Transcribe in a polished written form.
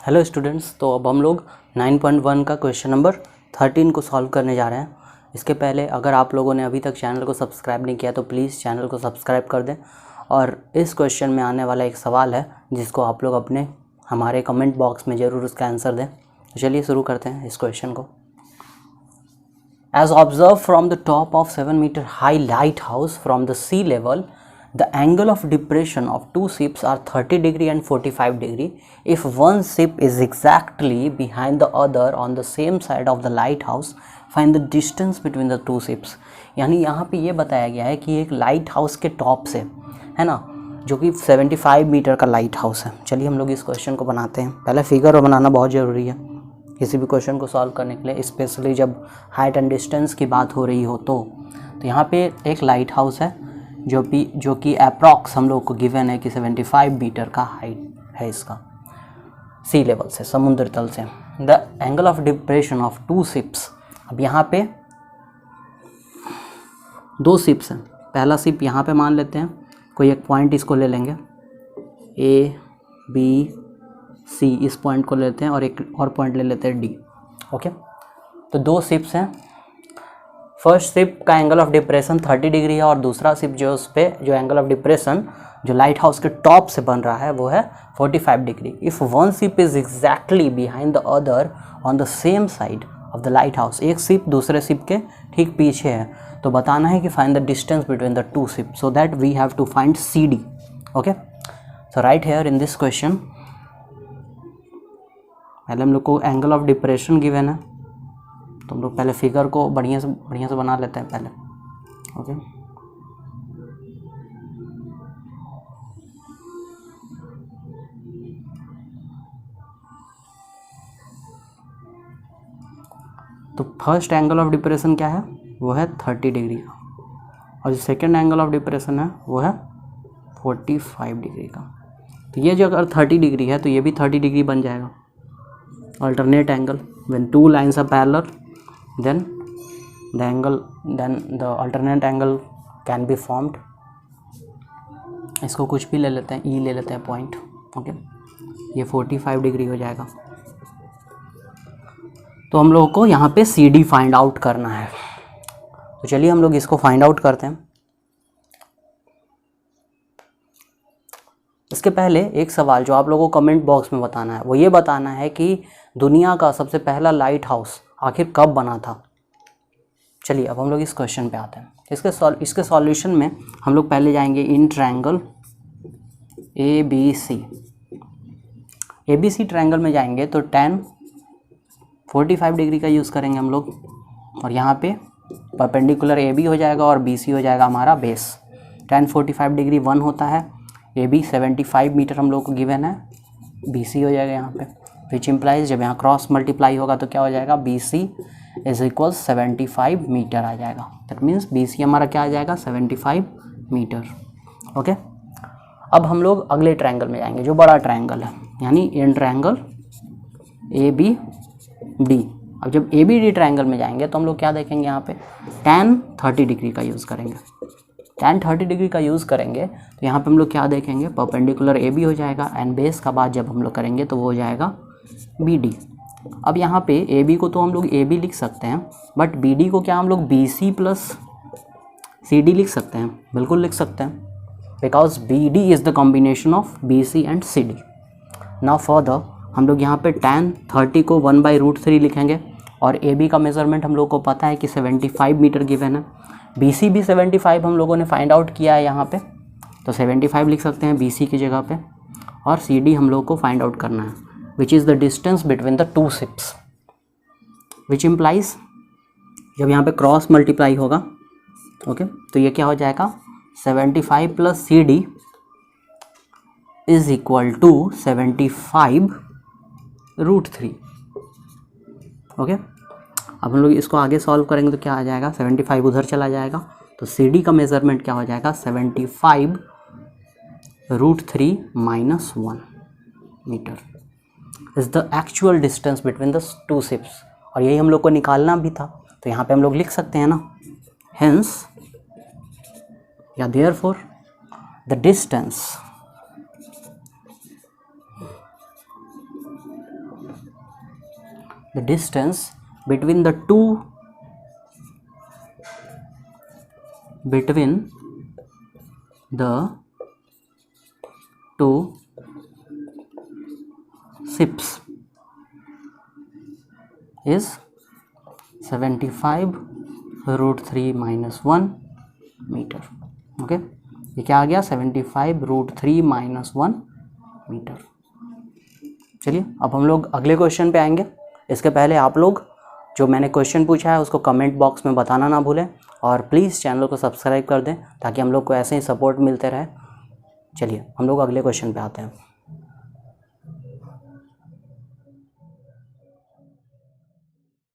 Hello students, तो अब हम लोग 9.1 का क्वेश्चन नंबर 13 को सॉल्व करने जा रहे हैं। इसके पहले अगर आप लोगों ने अभी तक चैनल को सब्सक्राइब नहीं किया तो प्लीज़ चैनल को सब्सक्राइब कर दें। और इस क्वेश्चन में आने वाला एक सवाल है जिसको आप लोग अपने हमारे कमेंट बॉक्स में ज़रूर उसका आंसर दें। तो चलिए शुरू करते हैं इस क्वेश्चन को। As observed from the top of 7-meter high lighthouse from the sea level, the angle of depression of two ships are 30 degree and 45 degree. If one ship is exactly behind the other on the same side of the lighthouse, find the distance between the two ships. यानी यहाँ पे ये बताया गया है कि एक light house के टॉप से है ना, जो कि 75 मीटर का लाइट हाउस है। चलिए हम लोग इस क्वेश्चन को बनाते हैं। पहले फिगर बनाना बहुत ज़रूरी है किसी भी क्वेश्चन को सॉल्व करने के लिए, स्पेशली जब हाइट एंड डिस्टेंस की बात हो रही हो। तो यहाँ पे एक लाइट हाउस है जो कि अप्रॉक्स हम लोग को गिवन है कि 75 मीटर का हाइट है इसका सी लेवल से, समुद्र तल से। The angle of depression of two ships, अब यहाँ पे दो शिप्स हैं। पहला शिप यहाँ पे मान लेते हैं, कोई एक पॉइंट इसको ले लेंगे ए बी सी, इस पॉइंट को लेते हैं और एक और पॉइंट ले लेते हैं डी। ओके, तो दो शिप्स हैं। फर्स्ट शिप का एंगल ऑफ डिप्रेशन 30 डिग्री है और दूसरा शिप जो उस पर जो एंगल ऑफ डिप्रेशन जो लाइट हाउस के टॉप से बन रहा है वो है 45 degree. If one ship is exactly behind the other on the same side of the light house, एक शिप दूसरे शिप के ठीक पीछे है, तो बताना है कि find the distance between the to ship, so that we have to find C D. Okay, so right here in this question पहले हम लोग को एंगल ऑफ डिप्रेशन गिवन है, तो हम लोग पहले फिगर को बढ़िया से बना लेते हैं पहले। ओके, तो फर्स्ट एंगल ऑफ डिप्रेशन क्या है, वो है 30 डिग्री का, और जो सेकेंड एंगल ऑफ डिप्रेशन है वो है 45 डिग्री का। तो ये जो अगर 30 डिग्री है तो ये भी 30 डिग्री बन जाएगा। alternate angle when two lines are parallel, then the alternate angle can be formed. इसको कुछ भी ले लेते हैं, ई ले लेते हैं पॉइंट। ओके, ये 45 डिग्री हो जाएगा। तो हम लोगों को यहाँ पे सी डी फाइंड आउट करना है। तो चलिए हम लोग इसको फाइंड आउट करते हैं। इसके पहले एक सवाल जो आप लोगों को कमेंट बॉक्स में बताना है, वो ये बताना है कि दुनिया का सबसे पहला लाइट हाउस आखिर कब बना था। चलिए अब हम लोग इस क्वेश्चन पे आते हैं। इसके सॉल्यूशन में हम लोग पहले जाएंगे in triangle A B C triangle में जाएंगे तो tan 45 डिग्री का यूज़ करेंगे हम लोग, और यहाँ पे परपेंडिकुलर ए बी हो जाएगा और बी सी हो जाएगा हमारा बेस। tan 45 डिग्री 1 होता है, ए बी 75 मीटर हम लोग को गिवन है, बी सी हो जाएगा यहाँ पे, विच इम्प्लाइज जब यहाँ क्रॉस मल्टीप्लाई होगा तो क्या हो जाएगा, B C is equal 75 metre आ जाएगा। दैट मीन्स बी सी हमारा क्या आ जाएगा, 75 मीटर। ओके, अब हम लोग अगले ट्रायंगल में जाएंगे जो बड़ा ट्रायंगल है, यानी in triangle A B D. अब जब ए बी डी ट्रायंगल में जाएंगे तो हम लोग क्या देखेंगे, यहाँ पे tan 30 डिग्री का यूज़ करेंगे। tan 30 डिग्री का यूज़ करेंगे तो यहाँ पे हम लोग क्या देखेंगे, परपेंडिकुलर ए बी हो जाएगा, एंड बेस का बाद जब हम लोग करेंगे तो वो हो जाएगा बी डी। अब यहाँ पे ए बी को तो हम लोग ए बी लिख सकते हैं, बट बी डी को क्या हम लोग B C plus C D लिख सकते हैं, बिल्कुल लिख सकते हैं, because B D is the combination of B C and C D. Now further हम लोग यहाँ पे tan 30 को 1/√3 लिखेंगे, और ए बी का मेज़रमेंट हम लोग को पता है कि 75 मीटर गिवन है, बी सी भी 75 हम लोगों ने फाइंड आउट किया है यहाँ पे, तो 75 लिख सकते हैं बी सी की जगह पे, और सी डी हम लोग को फाइंड आउट करना है, which is the distance between the two ships, which implies जब यहाँ पे क्रॉस मल्टीप्लाई होगा, ओके, तो ये क्या हो जाएगा, 75 plus C D is equal to 75√3। Okay, अब हम लोग इसको आगे सॉल्व करेंगे तो क्या आ जाएगा, 75 उधर चला जाएगा, तो सी डी का मेज़रमेंट क्या हो जाएगा, 75√3 - 1 metre is the actual distance between the two ships. और यही हम लोग को निकालना भी था, तो यहाँ पे हम लोग लिख सकते हैं ना, हेंस या therefore the distance the distance between the two ships is 75 root 3 minus 1 metre. Okay, ये क्या आ गया? 75 रूट 3 माइनस 1 मीटर। चलिए अब हम लोग अगले क्वेश्चन पे आएंगे। इसके पहले आप लोग जो मैंने क्वेश्चन पूछा है उसको कमेंट बॉक्स में बताना ना भूलें, और प्लीज़ चैनल को सब्सक्राइब कर दें ताकि हम लोग को ऐसे ही सपोर्ट मिलते रहे। चलिए हम लोग अगले क्वेश्चन पे आते हैं।